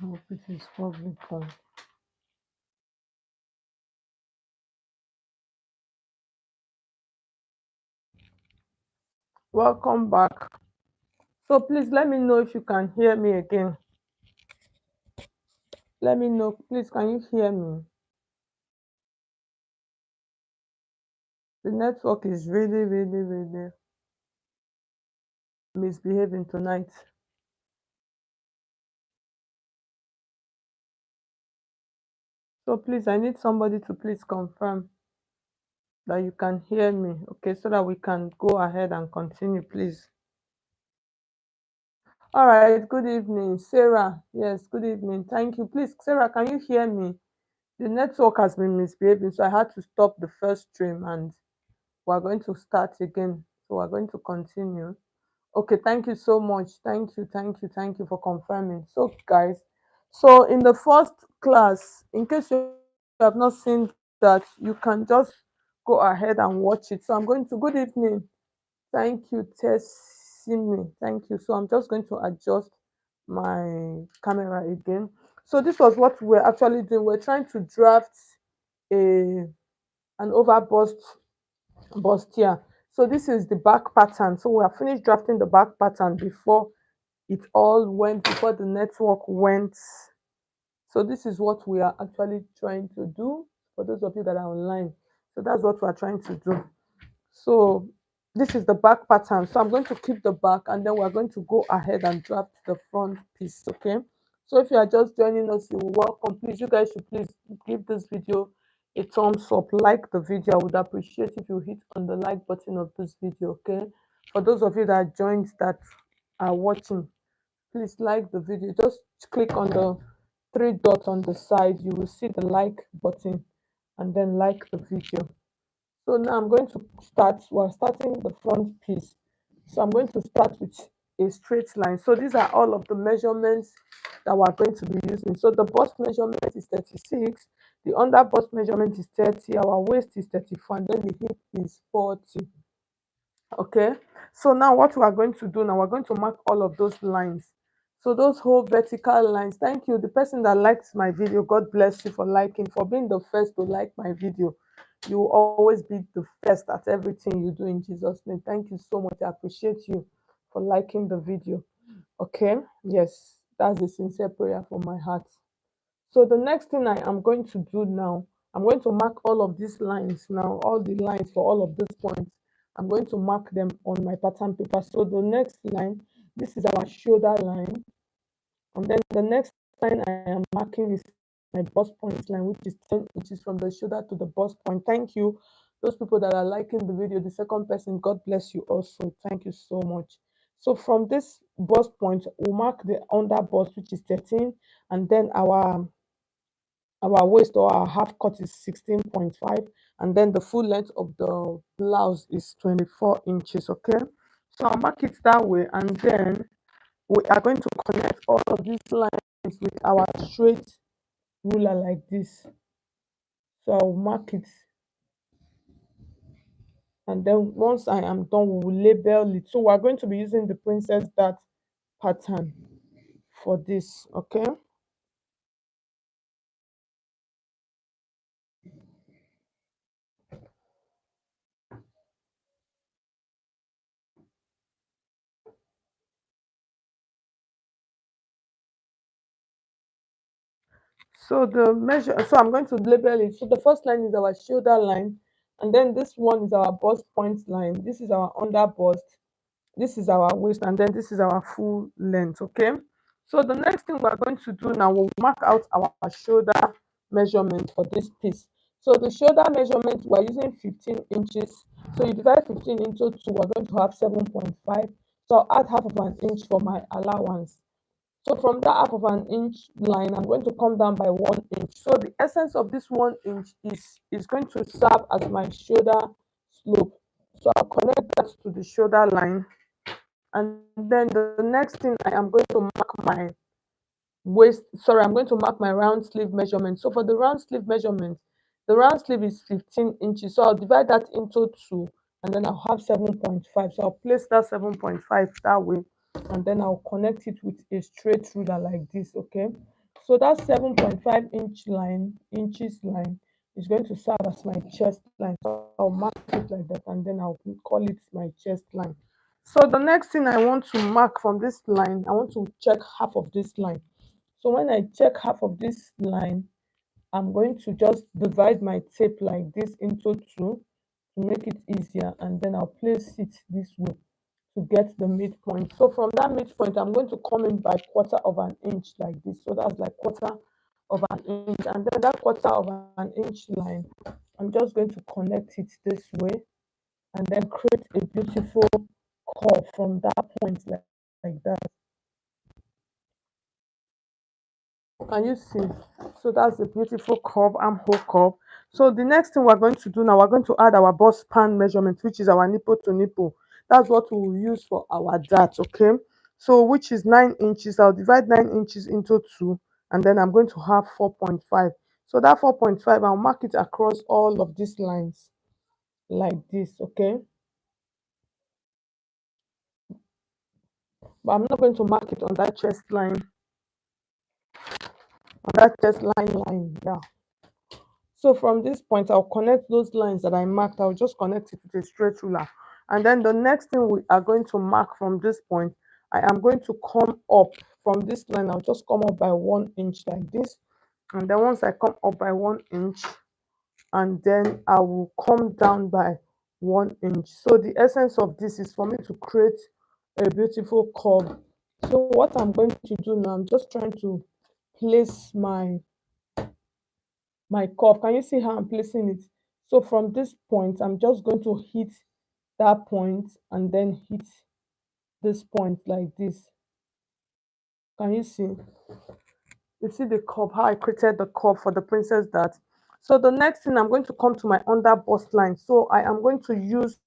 I hope it is probably fun. Welcome back. So please let me know if you can hear me again. Let me know, please. Can you hear me? The network is really, really, really misbehaving tonight. So please, I need somebody to please confirm that you can hear me, okay, so that we can go ahead and continue, please. All right, good evening, Sarah. Yes, good evening. Thank you. Please, Sarah, can you hear me? The network has been misbehaving, so I had to stop the first stream and we're going to start again. So we're going to continue. Okay, thank you so much. Thank you for confirming. So, guys, so in the first class, in case you have not seen that, you can just go ahead and watch it. So, I'm going to, good evening. Thank you, Tessimi. Thank you. So, I'm just going to adjust my camera again. So, this was what we're actually doing. We're trying to draft a an overbust bustier. So this is the back pattern. So we have finished drafting the back pattern before it all went, before the network went. So this is what we are actually trying to do for those of you that are online. So that's what we're trying to do. So this is the back pattern. So I'm going to keep the back and then we're going to go ahead and draft the front piece. Okay. So if you are just joining us, you're welcome. Please, you guys should please give this video a thumbs up, like the video. I would appreciate if you hit on the like button of this video. Okay. For those of you that joined that are watching, please like the video. Just click on the three dots on the side. You will see the like button and then like the video. So now I'm going to start, we're starting the front piece. So I'm going to start with a straight line. So these are all of the measurements that we're going to be using. So the bust measurement is 36, the under bust measurement is 30, our waist is 34, and then the hip is 40. Okay, so now what we are going to do now, we're going to mark all of those lines. So those whole vertical lines, thank you. The person that likes my video, God bless you for liking, for being the first to like my video. You will always be the first at everything you do in Jesus' name. Thank you so much. I appreciate you for liking the video. Okay, yes, that's a sincere prayer from my heart. So the next thing I am going to do now, I'm going to mark all of these lines now, all the lines for all of these points. I'm going to mark them on my pattern paper. So the next line, this is our shoulder line. And then the next line I am marking is my bust point line, which is 10 inches from the shoulder to the bust point. Thank you. Those people that are liking the video, the second person, God bless you also. Thank you so much. So from this bust point, we'll mark the under bust, which is 13, and then our waist or our half cut is 16.5, and then the full length of the blouse is 24 inches. Okay, so I'll mark it that way, and then we are going to connect all of these lines with our straight ruler like this. So I'll mark it, and then once I am done, we will label it. So we're going to be using the princess dart pattern for this. Okay, so the measure, so I'm going to label it. So the first line is our shoulder line, and then this one is our bust point line. This is our under bust, this is our waist, and then this is our full length. Okay, so the next thing we're going to do now, we'll mark out our shoulder measurement for this piece. So the shoulder measurement, we're using 15 inches. So you divide 15 into 2, we're going to have 7.5. So I'll add half of an inch for my allowance. So from that half of an inch line, I'm going to come down by 1 inch. So the essence of this 1 inch is going to serve as my shoulder slope. So I'll connect that to the shoulder line. And then the next thing, I am going to mark my waist. Sorry, I'm going to mark my round sleeve measurement. So for the round sleeve measurement, the round sleeve is 15 inches. So I'll divide that into 2, and then I'll have 7.5. So I'll place that 7.5 that way, and then I'll connect it with a straight ruler like this. Okay, So that 7.5 inch inches line is going to serve as my chest line. So I'll mark it like that, and then I'll call it my chest line. So the next thing I want to mark from this line, I want to check half of this line. So when I check half of this line, I'm going to just divide my tape like this into two to make it easier, and then I'll place it this way to get the midpoint. So from that midpoint, I'm going to come in by 1/4 inch like this. So that's like 1/4 inch, and then that 1/4 inch line, I'm just going to connect it this way, and then create a beautiful curve from that point like that. Can you see? So that's a beautiful curve, armhole curve. So the next thing we're going to do now, we're going to add our bust span measurement, which is our nipple to nipple. That's what we will use for our dart, okay? So which is 9 inches. I'll divide 9 inches into two, and then I'm going to have 4.5. So that 4.5, I'll mark it across all of these lines like this, okay? But I'm not going to mark it on that chest line, yeah. So from this point, I'll connect those lines that I marked. I'll just connect it with a straight ruler. And then the next thing we are going to mark from this point, I am going to come up from this line. I'll just come up by 1 inch like this. And then once I come up by 1 inch, and then I will come down by 1 inch. So the essence of this is for me to create a beautiful curve. So what I'm going to do now, I'm just trying to place my curve. Can you see how I'm placing it? So from this point, I'm just going to hit that point and then hit this point like this. Can you see? You see the curve, how I created the curve for the princess dart. So the next thing, I'm going to come to my under bust line. So I am going to use,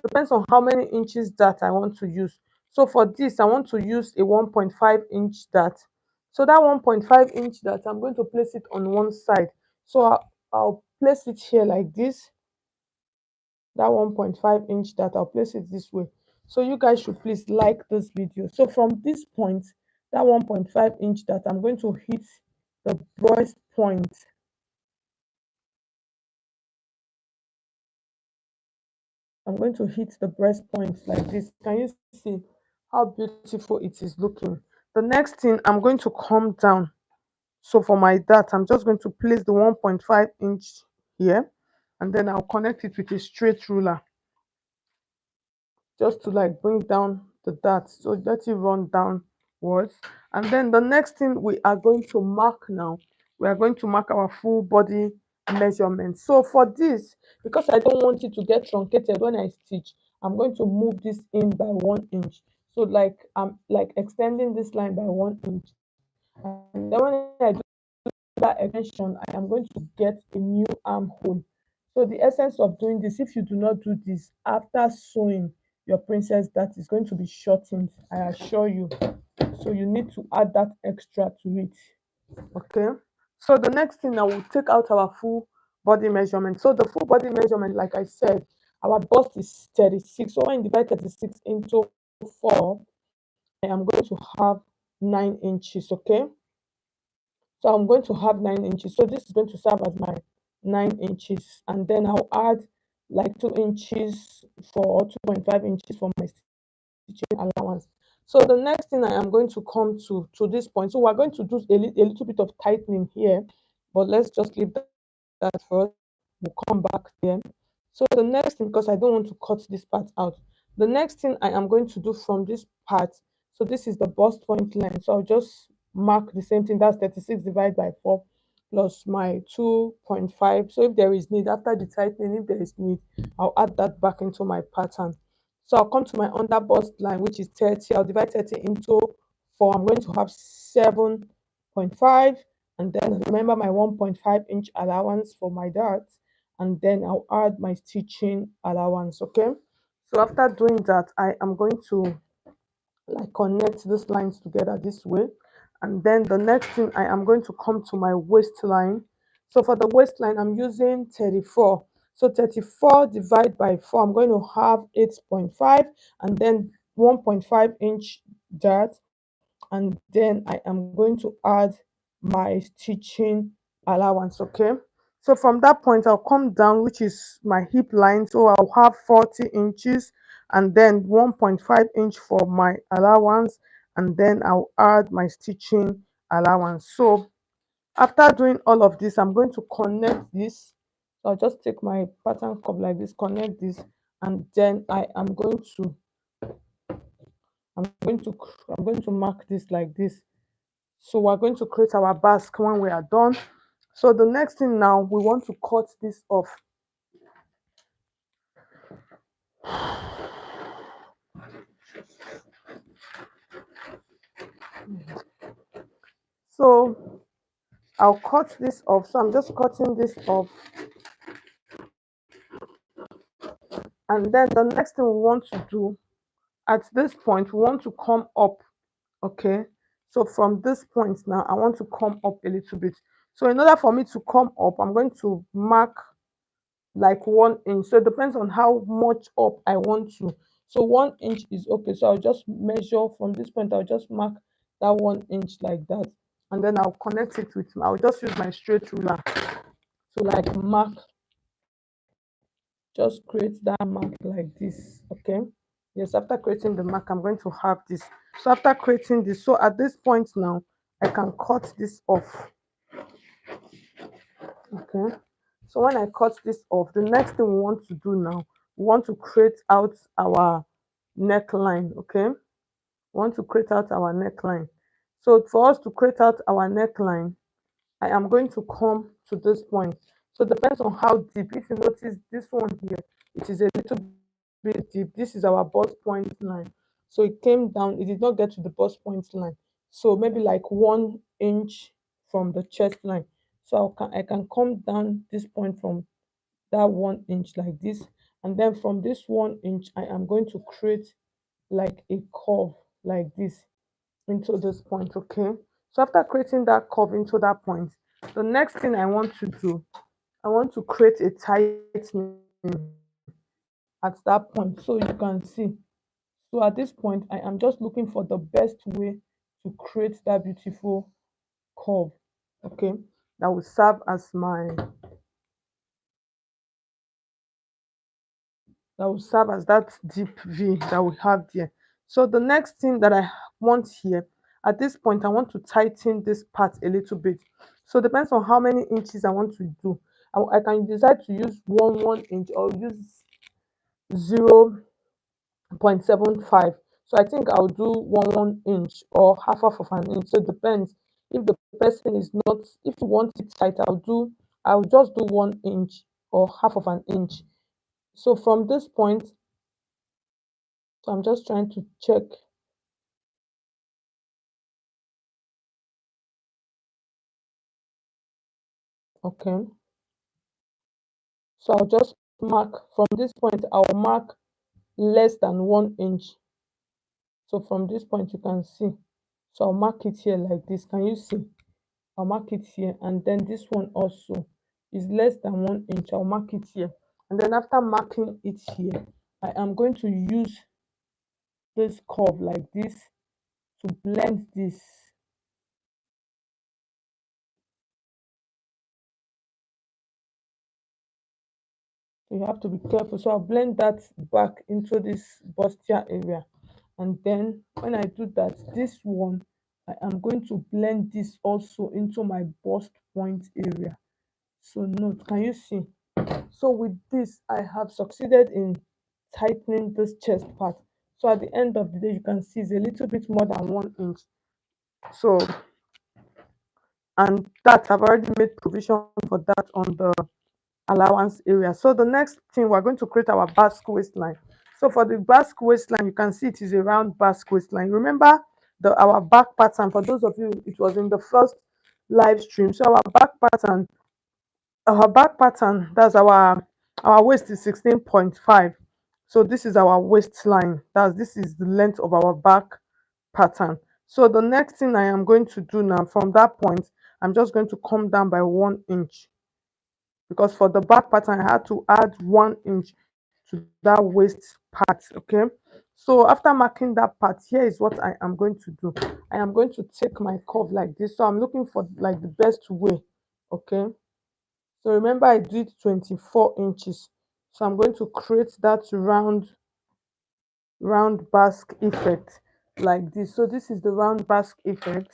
depends on how many inches that I want to use. So for this, I want to use a 1.5 inch dart. So that 1.5 inch dart, I'm going to place it on one side. So I'll place it here like this. That 1.5 inch dart, I'll place it this way. So you guys should please like this video. So from this point, that 1.5 inch dart, I'm going to hit the breast point. I'm going to hit the breast point like this. Can you see how beautiful it is looking? The next thing, I'm going to come down. So for my dart, I'm just going to place the 1.5 inch here, and then I'll connect it with a straight ruler just to like bring down the dart. So let it run downwards. And then the next thing we are going to mark now, we are going to mark our full body measurement. So for this, because I don't want it to get truncated when I stitch, I'm going to move this in by 1 inch. So like I'm like extending this line by 1 inch. And then when I do that extension, I am going to get a new armhole. So the essence of doing this, if you do not do this after sewing your princess, that is going to be shortened, I assure you. So you need to add that extra to it. Okay. So the next thing, I will take out our full body measurement. So the full body measurement, like I said, our bust is 36. So when you divide 36 into 4, I am going to have 9 inches. Okay. So I'm going to have 9 inches. So this is going to serve as my 9 inches. And then I'll add like 2 inches for 2.5 inches for my stitching allowance. So the next thing I am going to come to this point. So we're going to do a little bit of tightening here, but let's just leave that first. We'll come back there. So the next thing, because I don't want to cut this part out, the next thing I am going to do from this part, so this is the bust point line. So I'll just mark the same thing. That's 36 divided by 4 plus my 2.5. So if there is need, after the tightening, if there is need, I'll add that back into my pattern. So I'll come to my under bust line, which is 30. I'll divide 30 into 4. I'm going to have 7.5. And then remember my 1.5 inch allowance for my darts. And then I'll add my stitching allowance, okay? So after doing that, I am going to like connect these lines together this way. And then the next thing, I am going to come to my waistline. So for the waistline, I'm using 34. So 34 divided by 4, I'm going to have 8.5, and then 1.5 inch dart, and then I am going to add my stitching allowance. Okay, so from that point I'll come down, which is my hip line, so I'll have 40 inches, and then 1.5 inch for my allowance, and then I'll add my stitching allowance. So after doing all of this, I'm going to connect this. So I'll just take my pattern cup like this, connect this, and then I'm going to mark this like this. So we're going to create our basque when we are done. So the next thing now, we want to cut this off. So I'll cut this off. So I'm just cutting this off. And then the next thing we want to do at this point, we want to come up. Okay, so from this point now, I want to come up a little bit. So in order for me to come up, I'm going to mark like 1 inch. So it depends on how much up I want to. So 1 inch is okay. So I'll just measure from this point. I'll just mark that 1 inch like that, and then I'll connect it with. I'll just use my straight ruler to like mark. Just create that mark like this. Okay. Yes. After creating the mark, I'm going to have this. So after creating this, so at this point now, I can cut this off. Okay, so when I cut this off, the next thing we want to do now, we want to create out our neckline. Okay, we want to create out our neckline. So for us to create out our neckline, I am going to come to this point. So it depends on how deep. If you notice this one here, it is a little bit deep. This is our bust point line. So it came down, it did not get to the bust point line. So maybe like 1 inch from the chest line. So I can come down this point from that 1 inch like this. And then from this 1 inch, I am going to create like a curve like this into this point. Okay, so after creating that curve into that point, the next thing I want to do, I want to create a tightening at that point. So you can see, so at this point I am just looking for the best way to create that beautiful curve. Okay, that will serve as that deep V that we have there. So the next thing that I want here, at this point I want to tighten this part a little bit. So it depends on how many inches I want to do. I can decide to use 1 inch or use 0.75. So I think I'll do 1 inch or half of an inch. So it depends. If the person is not, if you want it tight, I'll just do 1 inch or half of an inch. So from this point, so I'm just trying to check. Okay, so I'll just mark from this point, I'll mark less than 1 inch. So from this point you can see, so I'll mark it here like this. Can you see? I'll mark it here, and then this one also is less than 1 inch. I'll mark it here, and then after marking it here, I am going to use this curve like this to blend this. So you have to be careful. So I'll blend that back into this bustier area, and then when I do that, this one I am going to blend this also into my bust point area. So note, can you see? So with this, I have succeeded in tightening this chest part. So at the end of the day, you can see it's a little bit more than 1 inch. So, and that I've already made provision for that on the allowance area. So the next thing, we're going to create our basque waistline. So for the basque waistline, you can see it is a round basque waistline. Remember our back pattern, for those of you, it was in the first live stream. So our back pattern, that's our waist is 16.5. So this is our waistline. This is the length of our back pattern. So the next thing I am going to do now, from that point, I'm just going to come down by 1 inch, because for the back pattern I had to add 1 inch to that waist part. Okay, So after marking that part, here is what I am going to do. I am going to take my curve like this. So I'm looking for like the best way. Okay. So remember I did 24 inches. So I'm going to create that round basque effect like this. So this is the round basque effect,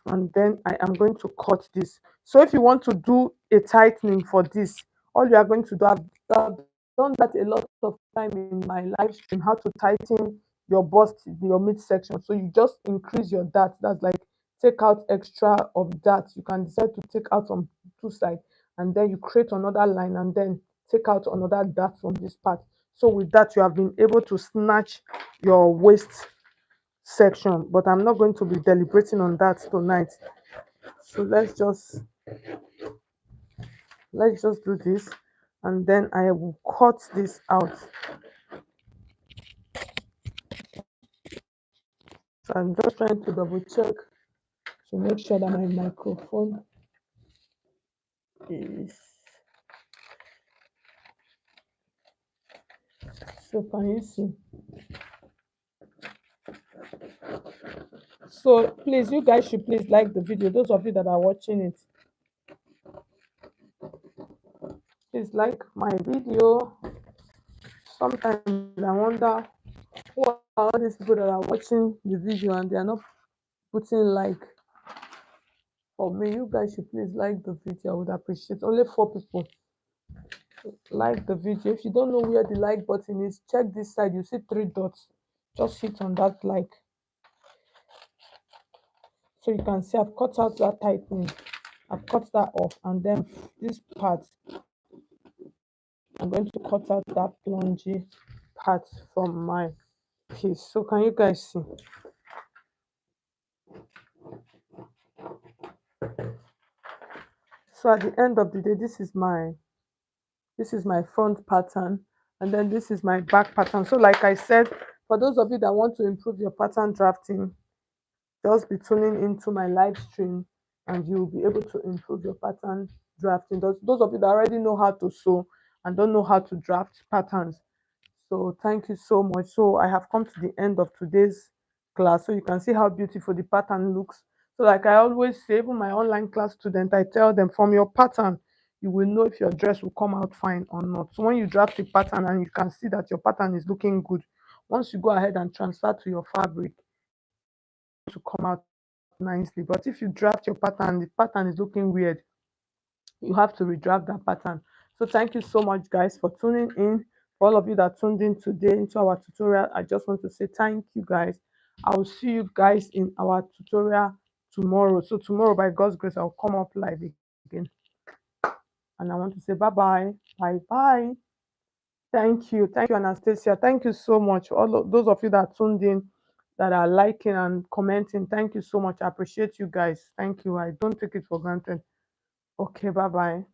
and then I am going to cut this. So if you want to do a tightening for this, all you are going to do, I've done that a lot of time in my live stream, how to tighten your bust, your midsection. So you just increase your dart. That's like take out extra of that. You can decide to take out from two sides, and then you create another line, and then take out another dart from this part. So with that, you have been able to snatch your waist section, but I'm not going to be deliberating on that tonight. So let's just do this, and then I will cut this out. So I'm just trying to double check to make sure that my microphone is, so can you see? So please, you guys should please like the video. Those of you that are watching it, please like my video. Sometimes I wonder who are all these people that are watching the video and they are not putting like for me. You guys should please like the video. I would appreciate. Only 4 people like the video. If you don't know where the like button is, check this side. You see 3 dots. Just hit on that like. So you can see I've cut out that tightening. I've cut that off, and then this part, I'm going to cut out that plungy part from my piece. So can you guys see? So at the end of the day, this is my front pattern, and then this is my back pattern. So like I said, for those of you that want to improve your pattern drafting, just be tuning into my live stream and you'll be able to improve your pattern drafting. Those of you that already know how to sew and don't know how to draft patterns, so thank you so much. So I have come to the end of today's class. So you can see how beautiful the pattern looks. So like I always say, even my online class student, I tell them from your pattern, you will know if your dress will come out fine or not. So when you draft a pattern and you can see that your pattern is looking good, once you go ahead and transfer to your fabric to come out nicely. But if you draft your pattern, the pattern is looking weird, you have to redraft that pattern. So thank you so much guys for tuning in. For all of you that tuned in today into our tutorial, I just want to say thank you guys. I will see you guys in our tutorial tomorrow. So tomorrow by God's grace I'll come up live again, and I want to say bye bye. Thank you Anastasia, thank you so much for all of those of you that tuned in, that are liking and commenting. Thank you so much. I appreciate you guys. Thank you. I don't take it for granted. Okay, bye bye.